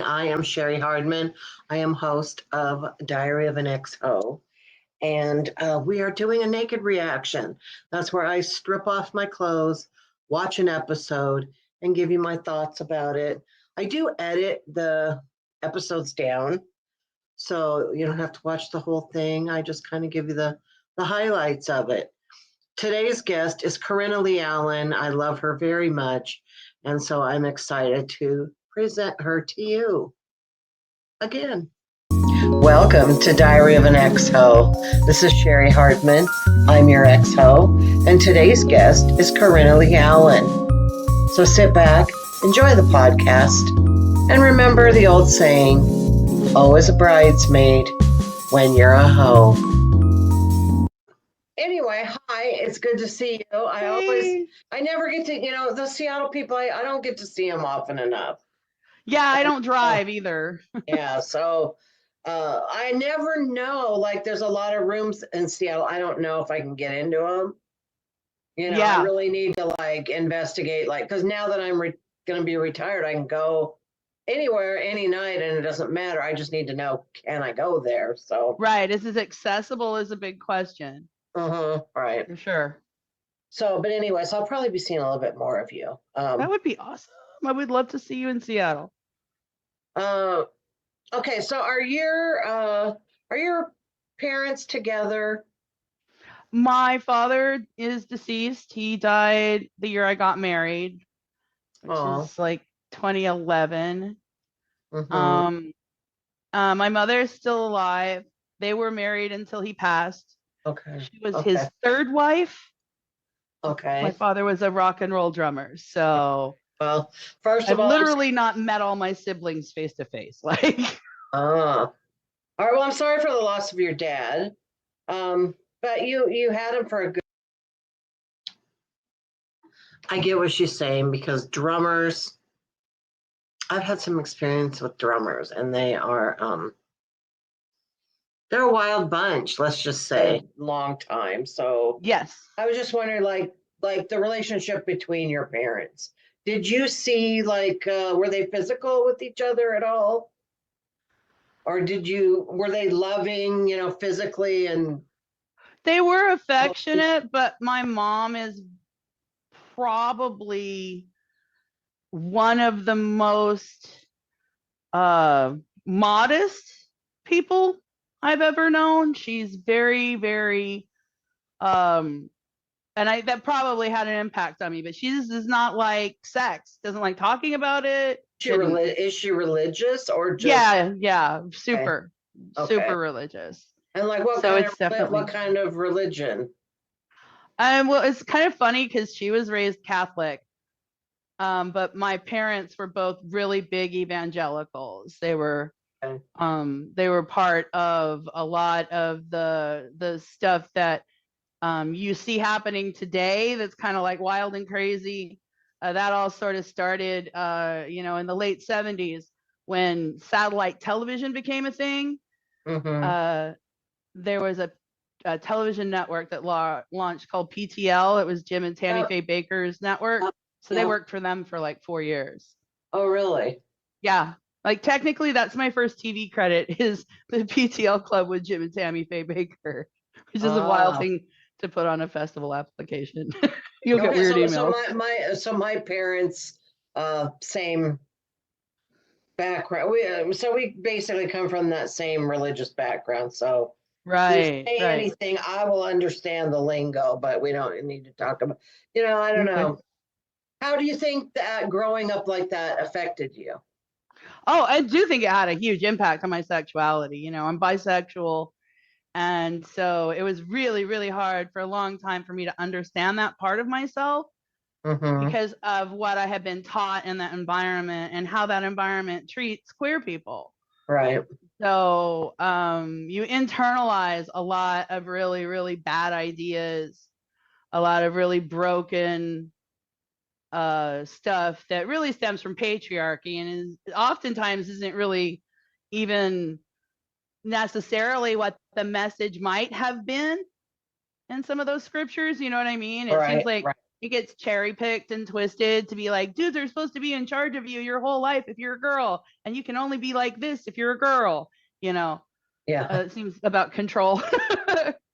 I am Cheri Hardman. I am host of Diary of an Ex-Ho, and we are doing a naked reaction. That's where I strip off my clothes, watch an episode, and give you my thoughts about it. I do edit the episodes down, so you don't have to watch the whole thing. I just kind of give you the highlights of it. Today's guest is Corrina Lee Allen. I love her very much, and so I'm excited to present her to you again. Welcome to Diary of an Ex-Ho. This is Cheri Hardman. I'm your ex-ho, and today's guest is Corrina Lee Allen. So sit back, enjoy the podcast, and remember the old saying, always a bridesmaid when you're a hoe. Anyway, hi, it's good to see you. I never get to, the Seattle people, I don't get to see them often enough. Yeah, I don't drive either. Yeah, so I never know. Like, there's a lot of rooms in Seattle. I don't know if I can get into them. I really need to investigate. Because now that I'm going to be retired, I can go anywhere, any night, and it doesn't matter. I just need to know, can I go there? So right, is it accessible? Is a big question. Right. For sure. So, but anyway, so I'll probably be seeing a little bit more of you. That would be awesome. I would love to see you in Seattle. Okay, so are your parents together? My father is deceased. He died the year I got married, which is like 2011. My mother is still alive. They were married until he passed. Okay. She was his third wife. Okay. My father was a rock and roll drummer. So well, first of all, I've literally not met all my siblings face to face. All right. Well, I'm sorry for the loss of your dad. But you had him for a good. I get what she's saying, because drummers, I've had some experience with drummers, and they are they're a wild bunch, let's just say. Long time. So yes. I was just wondering, like the relationship between your parents. Did you see were they physical with each other at all? Or were they loving, physically? And they were affectionate, but my mom is probably one of the most modest people I've ever known. She's very, very and that probably had an impact on me, but she just does not like sex, doesn't like talking about it. Is she religious or just super religious? And what kind of religion? Well, it's kind of funny because she was raised Catholic, but my parents were both really big evangelicals. They were part of a lot of the stuff that you see happening today. That's kind of like wild and crazy. That all sort of started, in the late 70s when satellite television became a thing. There was a television network that launched called PTL. It was Jim and Tammy Faye Baker's network. So they worked for them for like 4 years. Oh, really? Yeah. Like technically that's my first TV credit, is the PTL club with Jim and Tammy Faye Baker, which is a wild thing to put on a festival application. You'll get weird emails. So my parents, same background. We basically come from that same religious background. So right. Anything, I will understand the lingo, but we don't need to talk about. I don't know. How do you think that growing up like that affected you? Oh, I do think it had a huge impact on my sexuality. I'm bisexual. And so it was really, really hard for a long time for me to understand that part of myself because of what I had been taught in that environment and how that environment treats queer people. Right. So you internalize a lot of really, really bad ideas, a lot of really broken stuff that really stems from patriarchy and oftentimes isn't really even necessarily what the message might have been in some of those scriptures. You know what I mean? It seems like it gets cherry picked and twisted to be like, dudes are supposed to be in charge of you your whole life if you're a girl, and you can only be like this if you're a girl, you know. Yeah. It seems about control.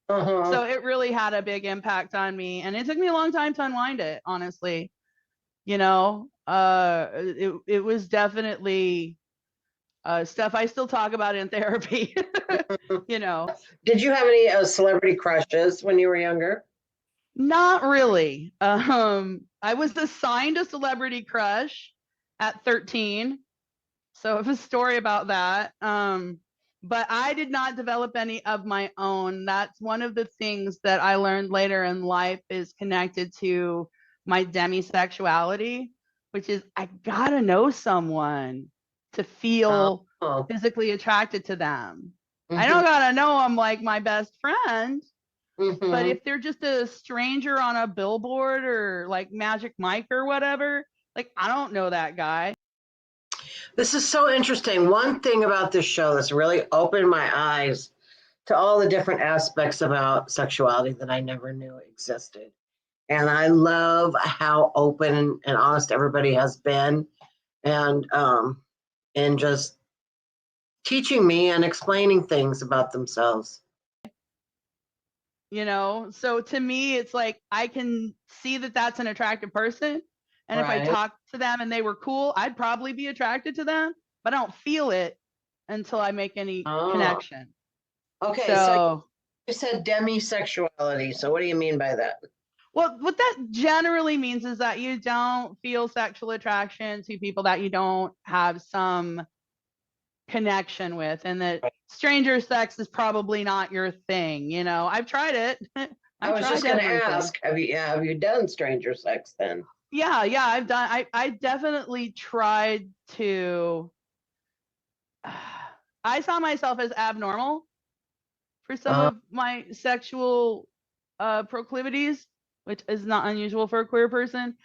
Uh-huh. So it really had a big impact on me, and it took me a long time to unwind it, honestly. You know, it was definitely stuff I still talk about in therapy. You know, Did you have any celebrity crushes when you were younger? not really. I was assigned a celebrity crush at 13, so I have a story about that. But I did not develop any of my own. That's one of the things that I learned later in life is connected to my demisexuality, which is I gotta know someone to feel Oh. physically attracted to them. I Mm-hmm. don't gotta know them like my best friend, but Mm-hmm. if they're just a stranger on a billboard or like Magic Mike or whatever, like I don't know that guy. This is so interesting. One thing about this show that's really opened my eyes to all the different aspects about sexuality that I never knew existed. And I love how open and honest everybody has been, and just teaching me and explaining things about themselves. You know, so to me it's like I can see that that's an attractive person, and if I Right. talk to them and they were cool, I'd probably be attracted to them, but I don't feel it until I make any Oh, connection. okay. So So you said demisexuality. So what do you mean by that? well, what that generally means is that you don't feel sexual attraction to people that you don't have some connection with, and that stranger sex is probably not your thing. You know, I've tried it. I I've was just tried going to everything. ask, have you done stranger sex then? Yeah, I've done. I definitely tried to. I saw myself as abnormal for some Uh, of my sexual proclivities, which is not unusual for a queer person.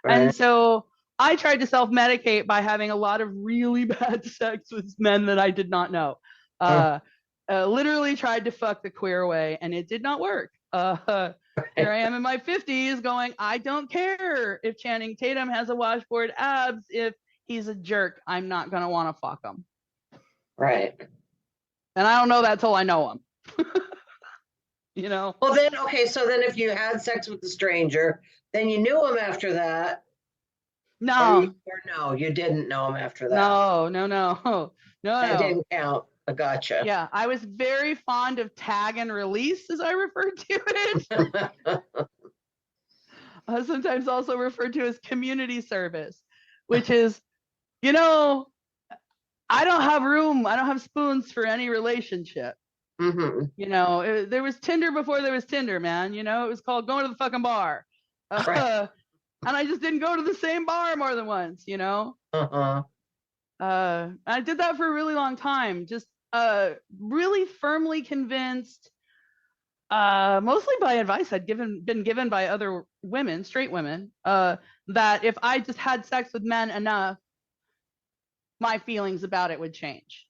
right. And so I tried to self-medicate by having a lot of really bad sex with men that I did not know. Uh, Literally tried to fuck the queer way, and it did not work. Here I am in my 50s going, I don't care if Channing Tatum has a washboard abs. If he's a jerk, I'm not going to want to fuck him. Right. And I don't know that till I know him. You know? Well, then, okay. So then if you had sex with the stranger, then you knew him after that, No, or no, you didn't know him after that. no, no, no, no, That no. didn't count. I gotcha. Yeah, I was very fond of tag and release, as I refer to it. Sometimes also referred to as community service, which is, you know, I don't have room, I don't have spoons for any relationship. Mm-hmm. You know, there was Tinder before there was Tinder, man. You know, it was called going to the fucking bar. Right. And I just didn't go to the same bar more than once, you know? Uh-huh. I did that for a really long time, just really firmly convinced, mostly by advice been given by other women, straight women, that if I just had sex with men enough, my feelings about it would change.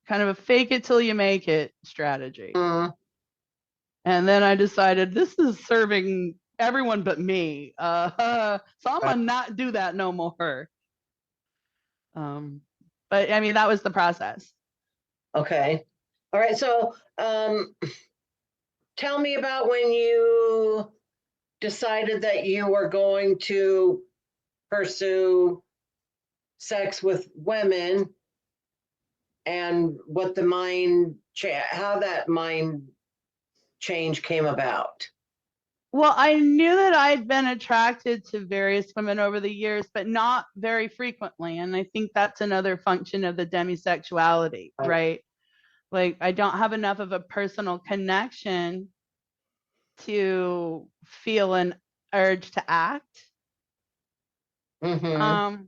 Kind of a fake it till you make it strategy. Mm. And then I decided this is serving everyone but me. So I'm gonna not do that no more. But I mean, that was the process. Okay. All right. So tell me about when you decided that you were going to pursue sex with women, and what the how that mind change came about. Well, I knew that I'd been attracted to various women over the years, but not very frequently. And I think that's another function of the demisexuality, right? Like, I don't have enough of a personal connection to feel an urge to act. Mm-hmm.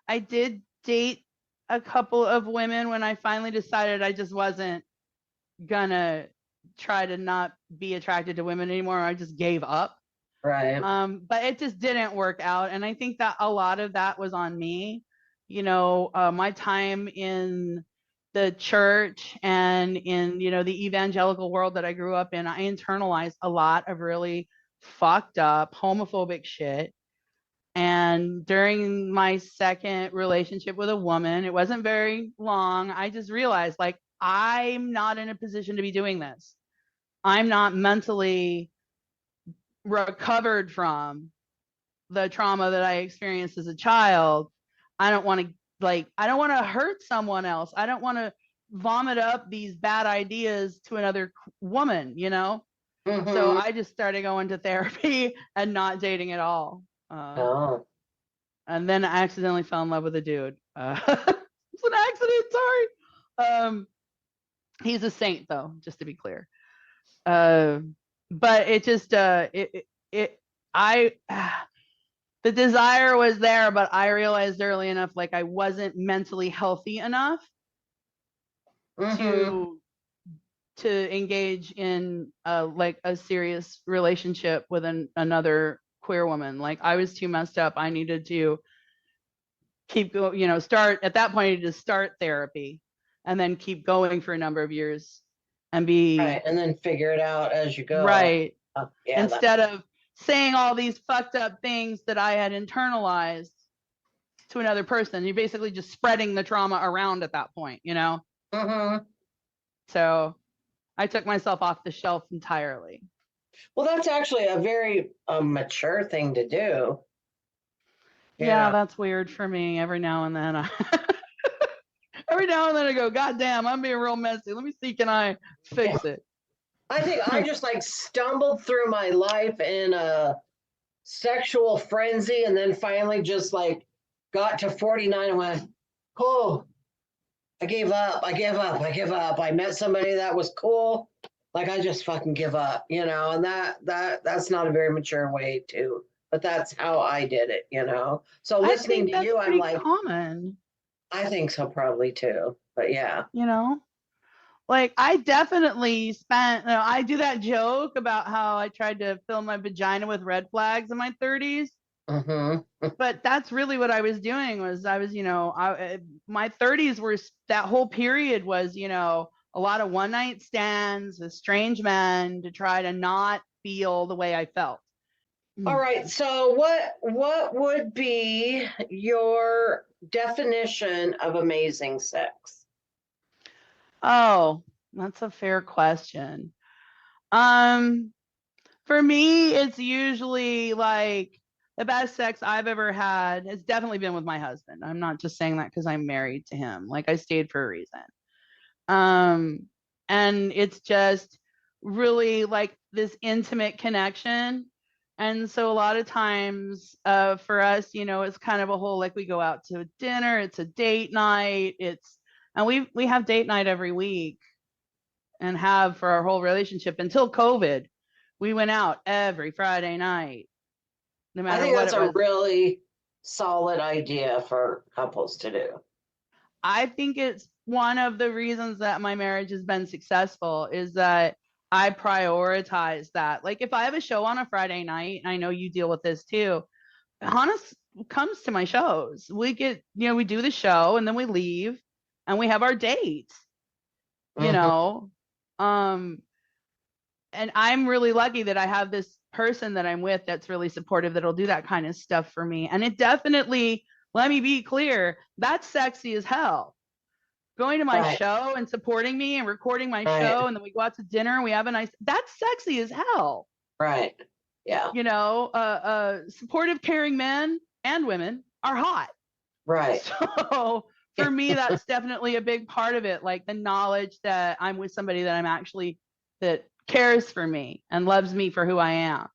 I did date a couple of women when I finally decided I just wasn't gonna try to not be attracted to women anymore. I just gave up. Right. But it just didn't work out. And I think that a lot of that was on me. You know, my time in the church and in, you know, the evangelical world that I grew up in, I internalized a lot of really fucked up, homophobic shit. And during my second relationship with a woman, it wasn't very long, I just realized, like, I'm not in a position to be doing this. I'm not mentally recovered from the trauma that I experienced as a child. I don't want to I don't want to hurt someone else. I don't want to vomit up these bad ideas to another woman, you know? Mm-hmm. So I just started going to therapy and not dating at all. Oh. And then I accidentally fell in love with a dude. It's an accident, sorry. He's a saint though, just to be clear. But it just I the desire was there, but I realized early enough, like, I wasn't mentally healthy enough Mm-hmm. to engage in like a serious relationship with another queer woman. Like, I was too messed up. I needed to keep going, you know, start at that point, I needed to start therapy and then keep going for a number of years and be Right, and then figure it out as you go. right. Yeah, Instead of saying all these fucked up things that I had internalized to another person. You're basically just spreading the trauma around at that point, you know? Mm-hmm. So I took myself off the shelf entirely. Well, that's actually a very mature thing to do. Yeah, that's weird for me. Every now and then every now and then I go, God damn, I'm being real messy. Let me see, can I fix it? I think I just like stumbled through my life in a sexual frenzy and then finally just like got to 49 and went, oh, I gave up. I give up. I give up. I met somebody that was cool. Like I just fucking give up, you know, and that's not a very mature way to, but that's how I did it, you know. So I listening think to that's you, I'm pretty like, common, I think so probably too. But yeah. you know? Like, I definitely spent, you know, I do that joke about how I tried to fill my vagina with red flags in my 30s. Mm-hmm. But that's really what I was doing was I was, you know, my 30s were, that whole period was, you know, a lot of one night stands with strange men to try to not feel the way I felt. All right. So what would be your definition of amazing sex? Oh, that's a fair question. Um, for me, it's usually like the best sex I've ever had has definitely been with my husband. I'm not just saying that because I'm married to him. Like, I stayed for a reason. Um, and it's just really like this intimate connection. And so a lot of times for us, you know, it's kind of a whole, like, we go out to dinner, it's a date night, and we have date night every week and have for our whole relationship until COVID. We went out every Friday night, no I matter think what that's it a was. really solid idea for couples to do. I think it's one of the reasons that my marriage has been successful is that I prioritize that. Like, if I have a show on a Friday night, and I know you deal with this too, Hannah comes to my shows. We get, you know, we do the show and then we leave and we have our date, you Mm-hmm. know. And I'm really lucky that I have this person that I'm with that's really supportive, that'll do that kind of stuff for me. And it definitely, let me be clear, that's sexy as hell. Going to my Right. show and supporting me and recording my Right. show, and then we go out to dinner and we have a nice, that's sexy as hell. Right. Yeah. You know, supportive, caring men and women are hot. Right. So for me, that's definitely a big part of it. Like, the knowledge that I'm with somebody that I'm actually, that cares for me and loves me for who I am.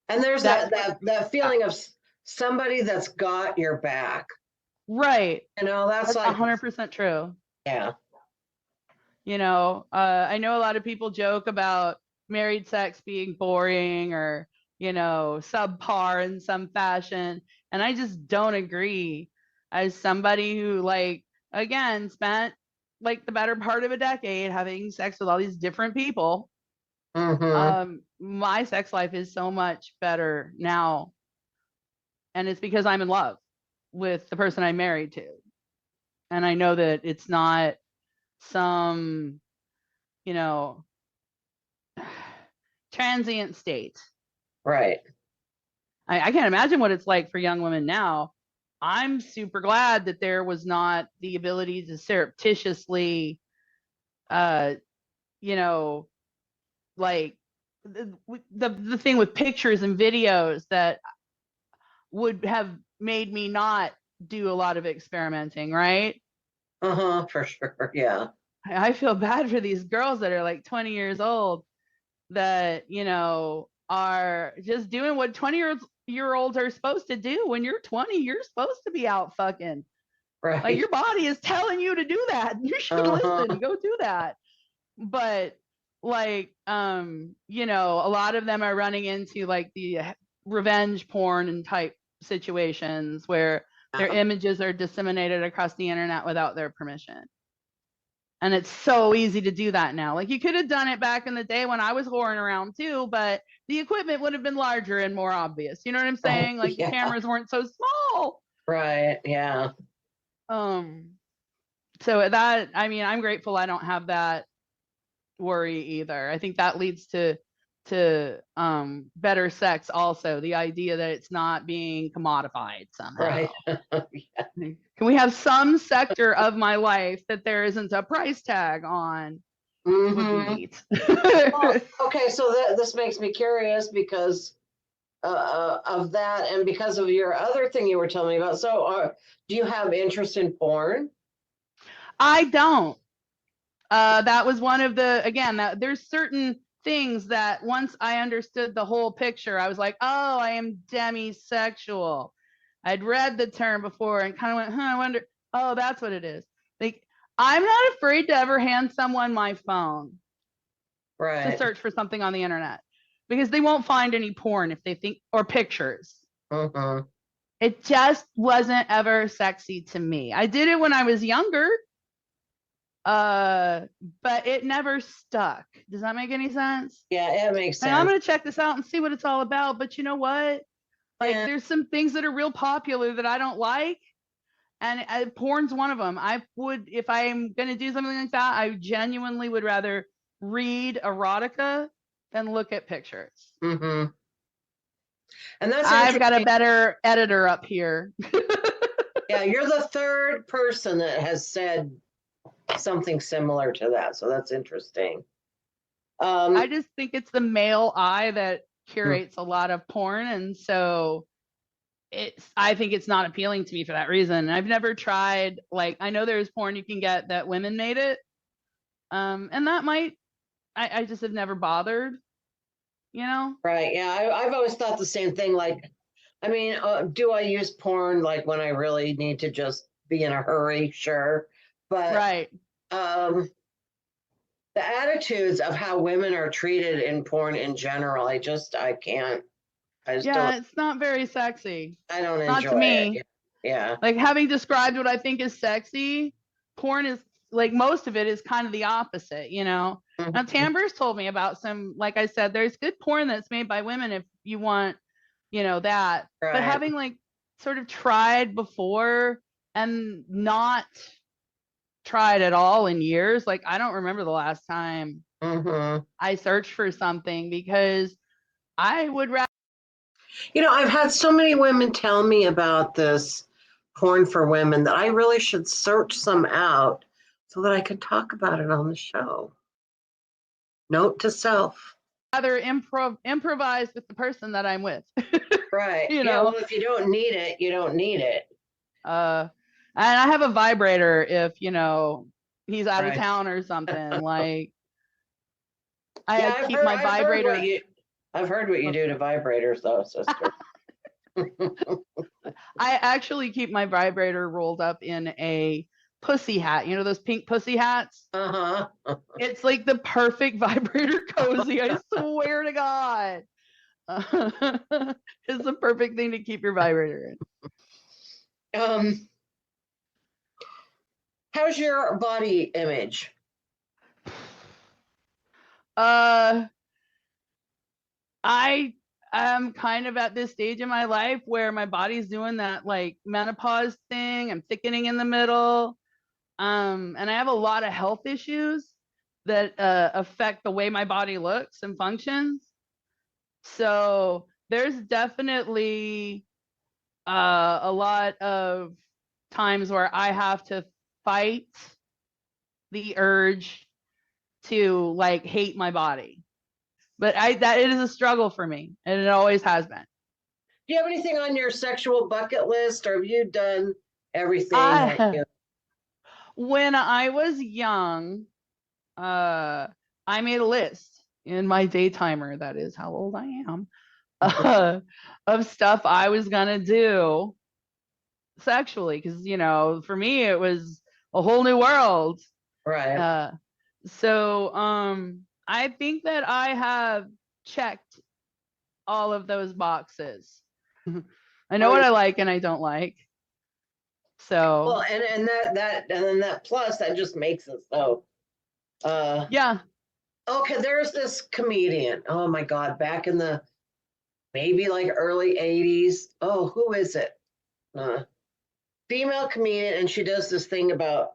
And there's That's that feeling of somebody that's got your back. right. You know, that's like 100% true. yeah. You know, I know a lot of people joke about married sex being boring or, you know, subpar in some fashion. And I just don't agree. As somebody who, like, again, spent like the better part of a decade having sex with all these different people, Mm-hmm. my sex life is so much better now. And it's because I'm in love with the person I'm married to. And I know that it's not some, you know, transient state. Right. I can't imagine what it's like for young women now. I'm super glad that there was not the ability to surreptitiously, uh, you know, like the thing with pictures and videos that would have made me not do a lot of experimenting, right? Uh-huh, for sure. Yeah. I feel bad for these girls that are like 20 years old that, are just doing what 20-year-olds are supposed to do. When you're 20, you're supposed to be out fucking. Like, Right. your body is telling you to do that. You should listen, Uh-huh. go do that. But like, a lot of them are running into like the revenge porn and type situations where their Yeah. images are disseminated across the internet without their permission. And it's so easy to do that now. Like, you could have done it back in the day when I was whoring around too, but the equipment would have been larger and more obvious. You know what I'm Right. saying? Like, the Yeah. cameras weren't so small. Right. Yeah. Um, so that, I mean, I'm grateful I don't have that worry either. I think that leads to better sex also, the idea that it's not being commodified Right. somehow. Can we have some sector of my life that there isn't a price tag on? Would be Mm-hmm. neat. Well, okay, so this makes me curious because of that, and because of your other thing you were telling me about. So, do you have interest in porn? I don't. That was one of the, again, that there's certain things that once I understood the whole picture, I was like, oh, I am demisexual. I'd read the term before and kind of went, I wonder, oh, that's what it is. Like, I'm not afraid to ever hand someone my phone to Right. search for something on the internet because they won't find any porn if they think, or pictures. Mm-hmm. It just wasn't ever sexy to me. I did it when I was younger, but it never stuck. Does that make any sense? Yeah, it makes And I'm sense. gonna check this out and see what it's all about. But you know what? Like, Yeah. there's some things that are real popular that I don't like, and porn's one of them. I would, if I'm gonna do something like that, I genuinely would rather read erotica than look at pictures. Mm-hmm. And that's I've got a interesting. better editor up here. Yeah, you're the third person that has said something similar to that. So that's interesting. I Um, just think it's the male eye that curates a lot of porn, and so I think it's not appealing to me for that reason. I've never tried, like, I know there's porn you can get that women made it. And that might, I just have never bothered, you know? right. Yeah, I've always thought the same thing. Like, I mean, do I use porn like when I really need to just be in a hurry? Sure. But Right. um, the attitudes of how women are treated in porn in general, I can't, I just don't, Yeah, it's not very sexy. I don't Not to enjoy it. me. Yeah. Like, having described what I think is sexy, porn is, like, most of it is kind of the opposite, you know? Now, Mhm. Tamber's told me about some, like I said, there's good porn that's made by women if you want, that. But Right. having, like, sort of tried before and not tried at all in years, like, I don't remember the last time Hmm. I searched for something because I would rather. I've had so many women tell me about this porn for women that I really should search some out so that I can talk about it on the show. Note to self. Improvise with the person that I'm with. Right. you Yeah. Well, know if you don't need it, you don't need it. uh and I have a vibrator if he's out of Right. town or something. Like, Yeah, I keep my vibrator. I've heard what you do to vibrators, though, sister. I actually keep my vibrator rolled up in a pussy hat, those pink pussy hats. Uh huh. It's like the perfect vibrator cozy, I swear to God. It's the perfect thing to keep your vibrator Um, how's your body image? in. uh I am kind of at this stage in my life where my body's doing that, like, menopause thing. I'm thickening in the middle. And I have a lot of health issues that affect the way my body looks and functions. So there's definitely a lot of times where I have to fight the urge to like hate my body. But that it is a struggle for me, and it always has been. Do you have anything on your sexual bucket list, or have you done everything that you? When I was young, I made a list in my daytimer, that is how old I am, of stuff I was gonna do sexually, because for me it was a whole new world. Right. So I think that I have checked all of those boxes. I know what I like and I don't like. So well, and then that plus that just makes it so. Yeah. Okay, there's this comedian. Oh my God, back in the maybe like early 80s. Oh, who is it? Female comedian, and she does this thing about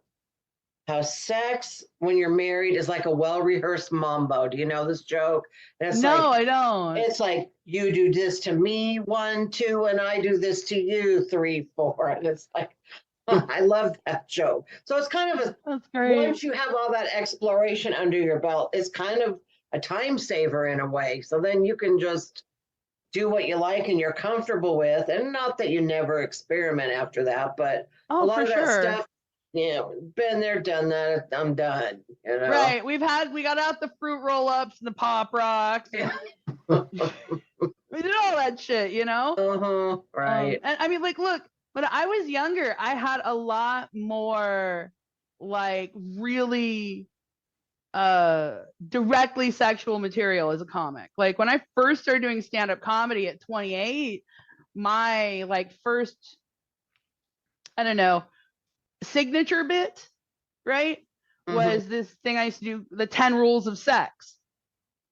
how sex when you're married is like a well-rehearsed mambo. Do you know this joke? And it's No, like I don't. it's like you do this to me, 1, 2, and I do this to you, 3, 4. And it's like I love that joke. So it's kind of That's great. once you have all that exploration under your belt, it's kind of a time saver in a way. So then you can just do what you like and you're comfortable with, and not that you never experiment after that, but a lot for of that sure. stuff, been there, done that. I'm done. Right. We got out the fruit roll-ups and the pop rocks. And we did all that shit, Right. And I mean, like, look, when I was younger, I had a lot more like really directly sexual material as a comic. Like when I first started doing stand-up comedy at 28, my like first, I don't know, signature bit, right, was this thing I used to do, the 10 rules of sex.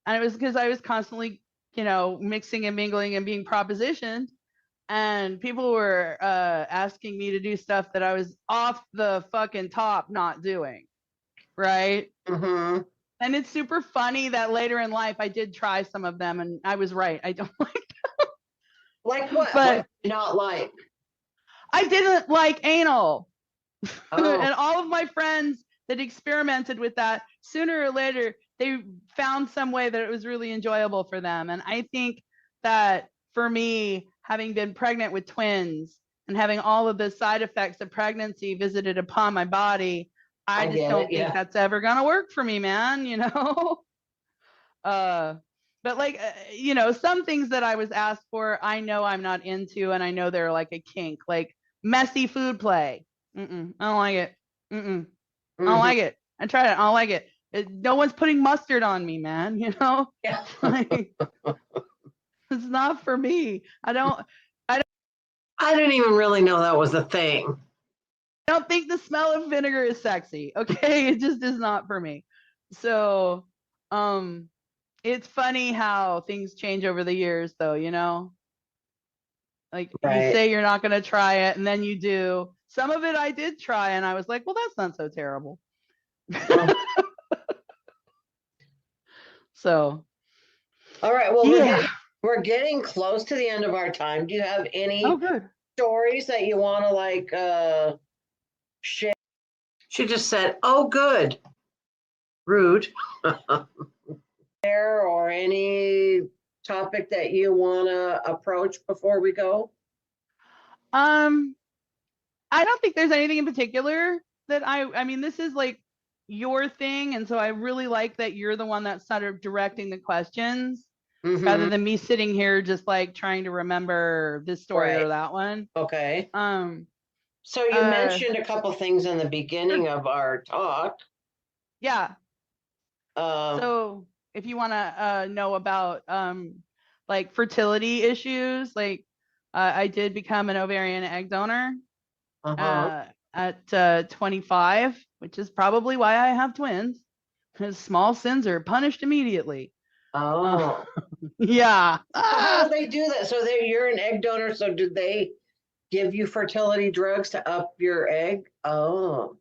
And it was because I was constantly, mixing and mingling and being propositioned. And people were asking me to do stuff that I was off the fucking top not doing. Right. And it's super funny that later in life I did try some of them and I was right. I don't like them. Like what? But what not like? I didn't like anal. Oh. And all of my friends that experimented with that, sooner or later, they found some way that it was really enjoyable for them. And I think that for me, having been pregnant with twins and having all of the side effects of pregnancy visited upon my body, I just don't think that's ever going to work for me, man, but like, some things that I was asked for, I know I'm not into, and I know they're like a kink, like messy food play. I don't like it. I don't like it. I tried it. I don't like it. No one's putting mustard on me, man. Yeah. Like, it's not for me. I didn't even really know that was a thing. I don't think the smell of vinegar is sexy. Okay, it just is not for me. So, it's funny how things change over the years, though. Like you say you're not going to try it, and then you do. Some of it I did try, and I was like, well, that's not so terrible. So, all right. Well, we're getting close to the end of our time. Do you have any stories that you want to share? She just said, "Oh, good." Rude. Or any topic that you want to approach before we go? I don't think there's anything in particular that I mean, this is like your thing. And so I really like that you're the one that's sort of directing the questions rather than me sitting here just like trying to remember this story or that one. Okay. So you mentioned a couple things in the beginning of our talk. Yeah. So if you want to know about like fertility issues, like I did become an ovarian egg donor at 25, which is probably why I have twins, because small sins are punished immediately. Oh. Yeah. So how do they do that? So you're an egg donor, so did they give you fertility drugs to up your egg? Oh.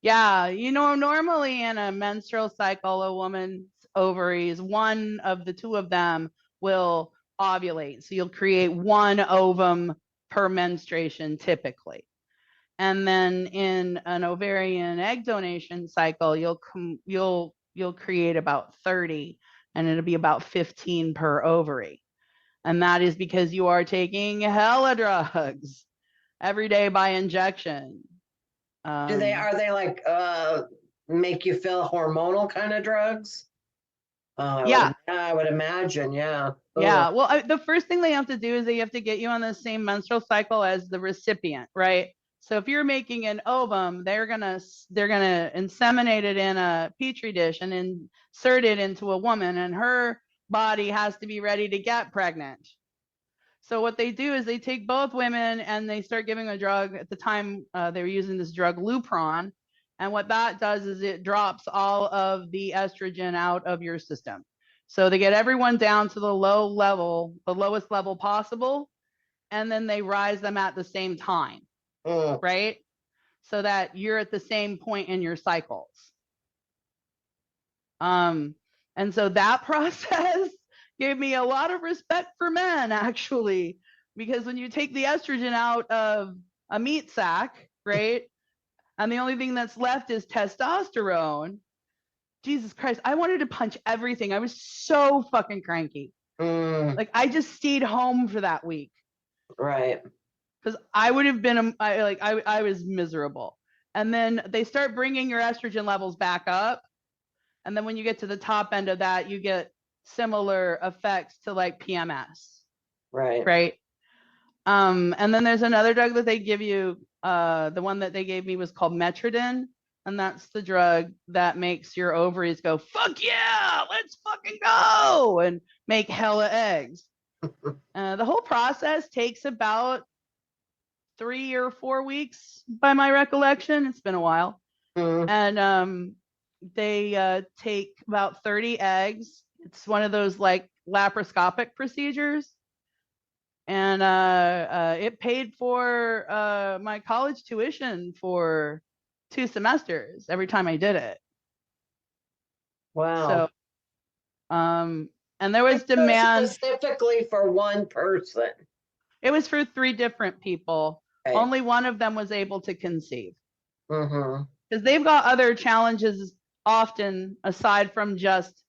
Yeah, normally in a menstrual cycle, a woman's ovaries, one of the two of them will ovulate. So you'll create one ovum per menstruation typically. And then in an ovarian egg donation cycle, you'll create about 30, and it'll be about 15 per ovary. And that is because you are taking hella drugs every day by injection. Are they like make you feel hormonal kind of drugs? Yeah. I would imagine, yeah. Yeah. Well, the first thing they have to do is they have to get you on the same menstrual cycle as the recipient, right? So if you're making an ovum, they're gonna inseminate it in a petri dish and insert it into a woman, and her body has to be ready to get pregnant. So what they do is they take both women and they start giving a drug. At the time, they were using this drug Lupron, and what that does is it drops all of the estrogen out of your system. So they get everyone down to the lowest level possible, and then they rise them at the same time, right? So that you're at the same point in your cycles. And so that process gave me a lot of respect for men, actually, because when you take the estrogen out of a meat sack, right, and the only thing that's left is testosterone, Jesus Christ, I wanted to punch everything. I was so fucking cranky. Like, I just stayed home for that week. Right. Because I would have been, I was miserable. And then they start bringing your estrogen levels back up. And then when you get to the top end of that, you get similar effects to like PMS. Right. Right. And then there's another drug that they give you. The one that they gave me was called Metrodin. And that's the drug that makes your ovaries go, fuck yeah, let's fucking go, and make hella eggs. The whole process takes about 3 or 4 weeks by my recollection. It's been a while. And they take about 30 eggs. It's one of those like laparoscopic procedures. And it paid for my college tuition for 2 semesters every time I did it. Wow. So, and there was demand specifically for one person. It was for 3 different people. Right. Only one of them was able to conceive. Because they've got other challenges often aside from just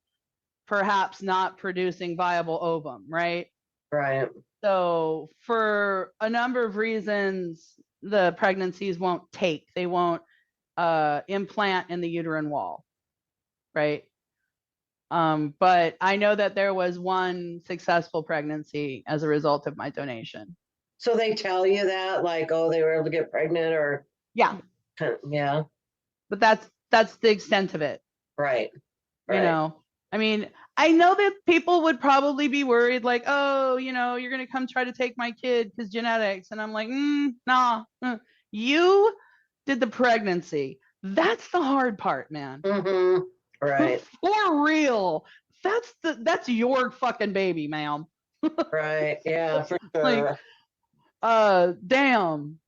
perhaps not producing viable ovum, right? Right. So for a number of reasons, the pregnancies won't take. They won't implant in the uterine wall, right? But I know that there was one successful pregnancy as a result of my donation. So they tell you that, like, oh, they were able to get pregnant, or yeah. But that's the extent of it. Right. You know, I mean, I know that people would probably be worried, like, oh, you know, you're going to come try to take my kid because genetics. And I'm like, nah, you did the pregnancy. That's the hard part, man. Right. For real. That's your fucking baby, ma'am. Right. Yeah, for sure. Like, damn.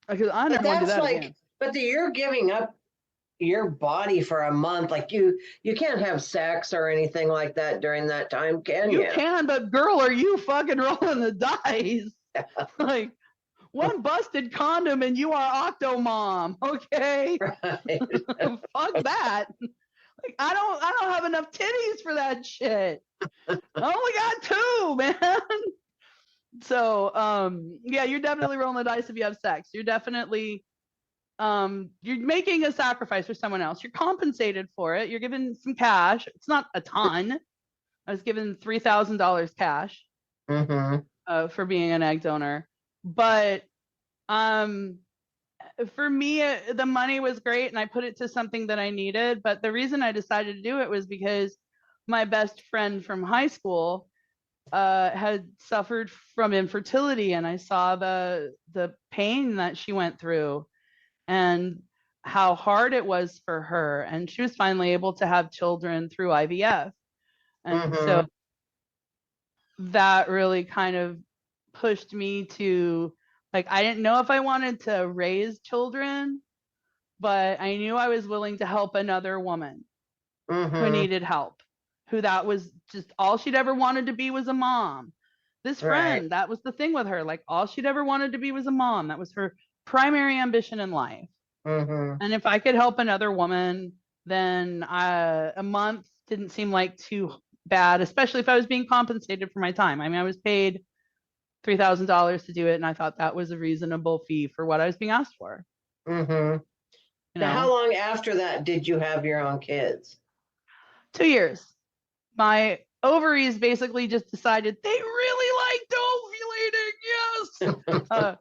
Because I never want to do that again. But you're giving up your body for a month. Like you can't have sex or anything like that during that time, can you? You can, but girl, are you fucking rolling the dice? Yeah. Like, one busted condom and you are Octomom, okay? Right. Fuck that. Like, I don't have enough titties for that shit. I only got 2, man. So yeah, you're definitely rolling the dice if you have sex. You're definitely you're making a sacrifice for someone else. You're compensated for it. You're given some cash. It's not a ton. I was given $3,000 cash for being an egg donor. But for me, the money was great and I put it to something that I needed. But the reason I decided to do it was because my best friend from high school had suffered from infertility, and I saw the pain that she went through and how hard it was for her. And she was finally able to have children through IVF. And so that really kind of pushed me to, like, I didn't know if I wanted to raise children, but I knew I was willing to help another woman who needed help, who that was just all she'd ever wanted to be, was a mom. This Right. friend, that was the thing with her. Like all she'd ever wanted to be was a mom. That was her primary ambition in life. Mm-hmm. And if I could help another woman, then a month didn't seem like too bad, especially if I was being compensated for my time. I mean, I was paid $3,000 to do it, and I thought that was a reasonable fee for what I was being asked for. Mm-hmm. You Now, how know, long after that did you have your own kids? 2 years. My ovaries basically just decided they really liked ovulating. Yes.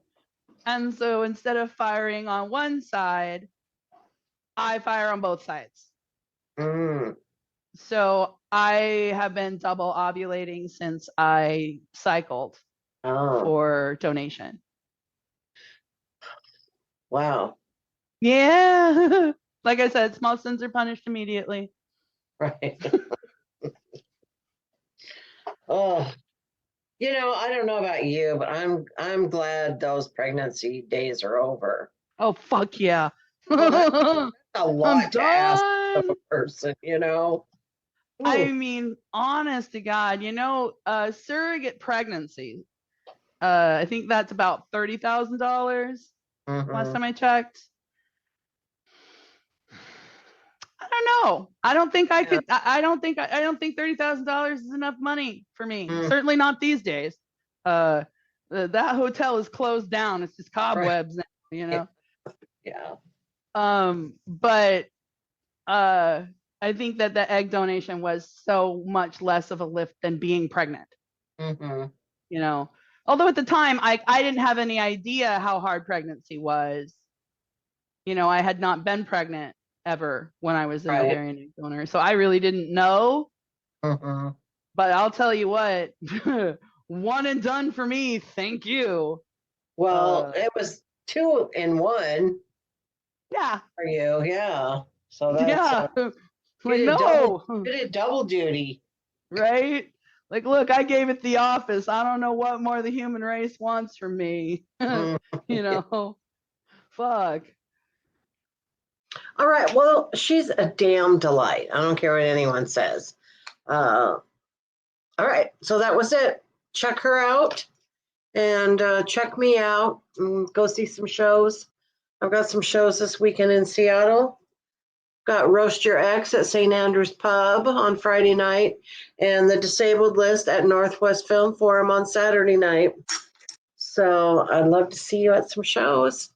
And so instead of firing on one side, I fire on both sides. Mm. So I have been double ovulating since I cycled Oh, for donation. wow. Yeah. Like I said, small sins are punished immediately. Right. Oh, I don't know about you, but I'm glad those pregnancy days are over. Oh, fuck yeah. Oh, that's a I'm lot to ask of done. a person, I Ooh. mean, honest to God, surrogate pregnancy. I think that's about $30,000 last Mhm. time I checked. I don't know. I don't think I Yeah. could. I don't think. I don't think $30,000 is enough money for me. Mm, Certainly not these days. Uh, that hotel is closed down. It's just right. cobwebs now. You know. Yeah. But I think that the egg donation was so much less of a lift than being pregnant. Mhm. You know. Although at the time I didn't have any idea how hard pregnancy was. I had not been pregnant ever when I was an Right. ovarian egg donor, so I really didn't know. Mhm. But I'll tell you what, one and done for me. Thank you. Well, it was 2 in 1 Yeah, for you, yeah. So that's yeah. you Like did double no, you did double duty. right? Like, look, I gave it the office. I don't know what more the human race wants from me. Mm. you know, fuck. All right. Well, she's a damn delight. I don't care what anyone says. All right. So that was it. Check her out and check me out. Go see some shows. I've got some shows this weekend in Seattle. Got Roast Your Ex at St. Andrew's Pub on Friday night and the Disabled List at Northwest Film Forum on Saturday night. So I'd love to see you at some shows.